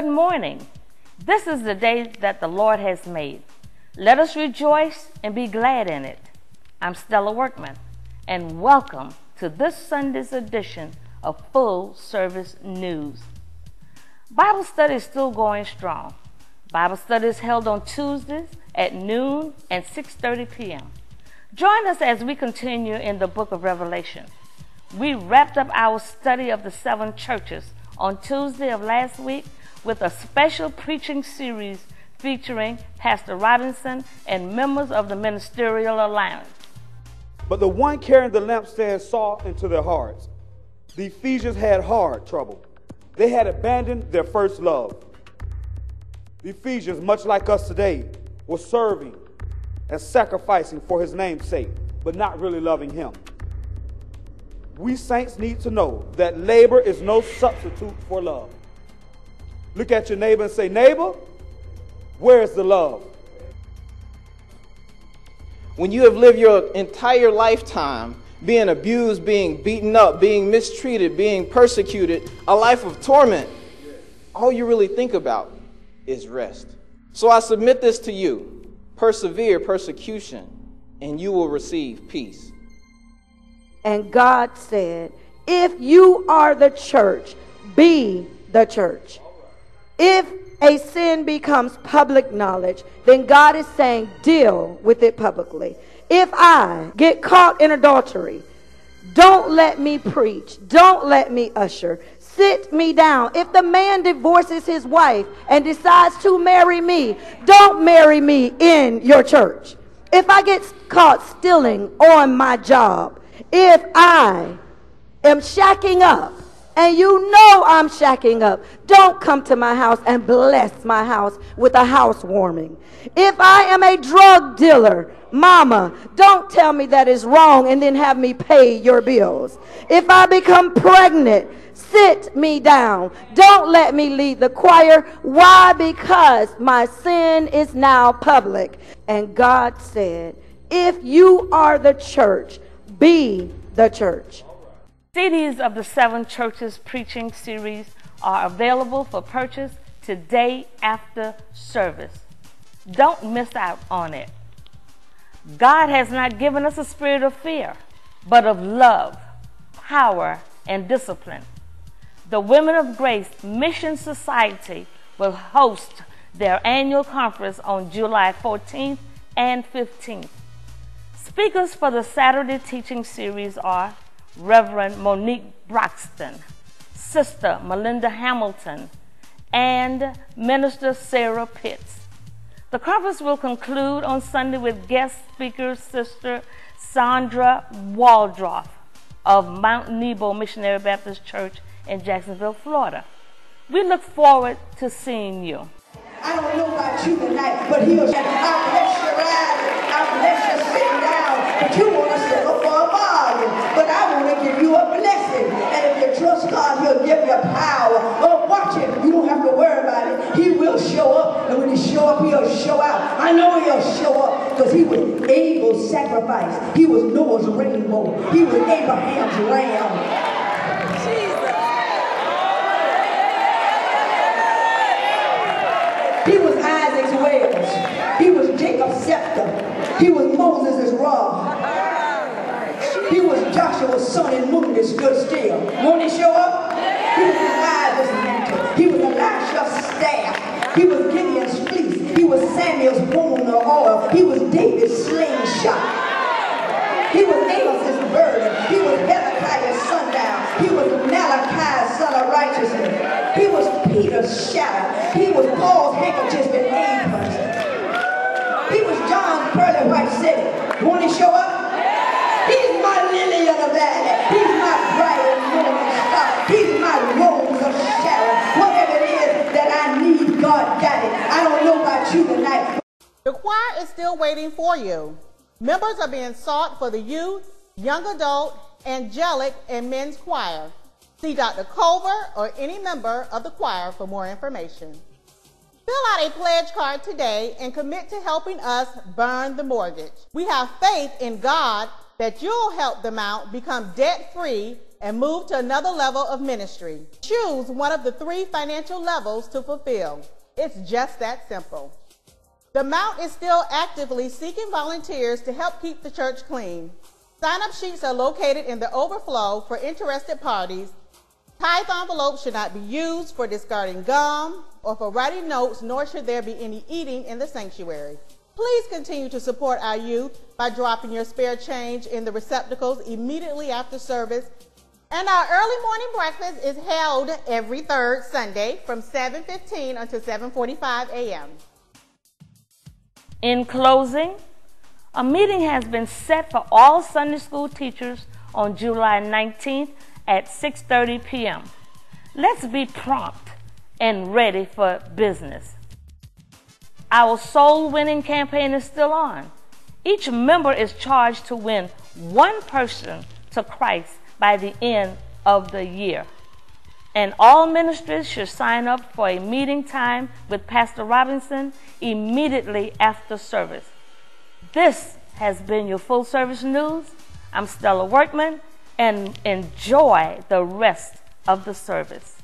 Good morning. This is the day that the Lord has made. Let us rejoice and be glad in it. I'm Stella Workman, and welcome to this Sunday's edition of Full Service News. Bible study is still going strong. Bible study is held on Tuesdays at noon and 6:30 p.m. Join us as we continue in the book of Revelation. We wrapped up our study of the 7 churches on Tuesday of last week with a special preaching series featuring Pastor Robinson and members of the Ministerial Alliance. But the one carrying the lampstand saw into their hearts. The Ephesians had hard trouble. They had abandoned their first love. The Ephesians, much like us today, were serving and sacrificing for his name's sake, but not really loving him. We saints need to know that labor is no substitute for love. Look at your neighbor and say, neighbor, where is the love? When you have lived your entire lifetime being abused, being beaten up, being mistreated, being persecuted, a life of torment, all you really think about is rest. So I submit this to you. Persevere persecution, and you will receive peace. And God said, if you are the church, be the church. If a sin becomes public knowledge, then God is saying, deal with it publicly. If I get caught in adultery, don't let me preach. Don't let me usher. Sit me down. If the man divorces his wife and decides to marry me, don't marry me in your church. If I get caught stealing on my job, if I am shacking up, and you know I'm shacking up, don't come to my house and bless my house with a housewarming. If I am a drug dealer, mama, don't tell me that is wrong and then have me pay your bills. If I become pregnant, sit me down. Don't let me lead the choir. Why? Because my sin is now public. And God said, if you are the church, be the church. CDs of the 7 churches preaching series are available for purchase today after service. Don't miss out on it. God has not given us a spirit of fear, but of love, power, and discipline. The Women of Grace Mission Society will host their annual conference on July 14th and 15th. Speakers for the Saturday teaching series are Reverend Monique Broxton, Sister Melinda Hamilton, and Minister Sarah Pitts. The conference will conclude on Sunday with guest speaker Sister Sandra Waldroff of Mount Nebo Missionary Baptist Church in Jacksonville, Florida. We look forward to seeing you. I don't know about you tonight, but he'll say, I'll bless you riding, I'll bless you sitting down, but you want to settle for a bargain. But I want to give you a blessing. And if you trust God, he'll give you power. Oh, watch it. You don't have to worry about it. He will show up. And when he show up, he'll show out. I know he'll show up because he was Abel's sacrifice. He was Noah's rainbow. He was Abraham's lamb. He was Isaac's wells. He was Jacob's scepter. He was Moses' rod. He was Joshua's son and moon that stood still. Won't he show up? He was Elijah's mantle. He was Elisha's staff. He was Gideon's fleece. He was Samuel's wound of oil. He was David's slingshot. He was Amos's burden. He was Hezekiah's sundown. He was Malachi's son of righteousness. He was Peter's shadow. He was Paul's handkerchief and aprons. He was John's pearly white city. Won't he show up? He's my lily of the valley. He's my bright and morning star. He's my rose of Sharon. Whatever it is that I need, God got it. I don't know about you tonight. The choir is still waiting for you. Members are being sought for the youth, young adult, angelic, and men's choir. See Dr. Culver or any member of the choir for more information. Fill out a pledge card today and commit to helping us burn the mortgage. We have faith in God that you'll help the Mount become debt-free and move to another level of ministry. Choose one of the 3 financial levels to fulfill. It's just that simple. The Mount is still actively seeking volunteers to help keep the church clean. Sign-up sheets are located in the overflow for interested parties. Tithe envelopes should not be used for discarding gum or for writing notes, nor should there be any eating in the sanctuary. Please continue to support our youth by dropping your spare change in the receptacles immediately after service. And our early morning breakfast is held every 3rd Sunday from 7:15 until 7:45 a.m. In closing, a meeting has been set for all Sunday school teachers on July 19th at 6:30 p.m. Let's be prompt and ready for business. Our soul-winning campaign is still on. Each member is charged to win one person to Christ by the end of the year. And all ministries should sign up for a meeting time with Pastor Robinson immediately after service. This has been your Full Service News. I'm Stella Workman, and enjoy the rest of the service.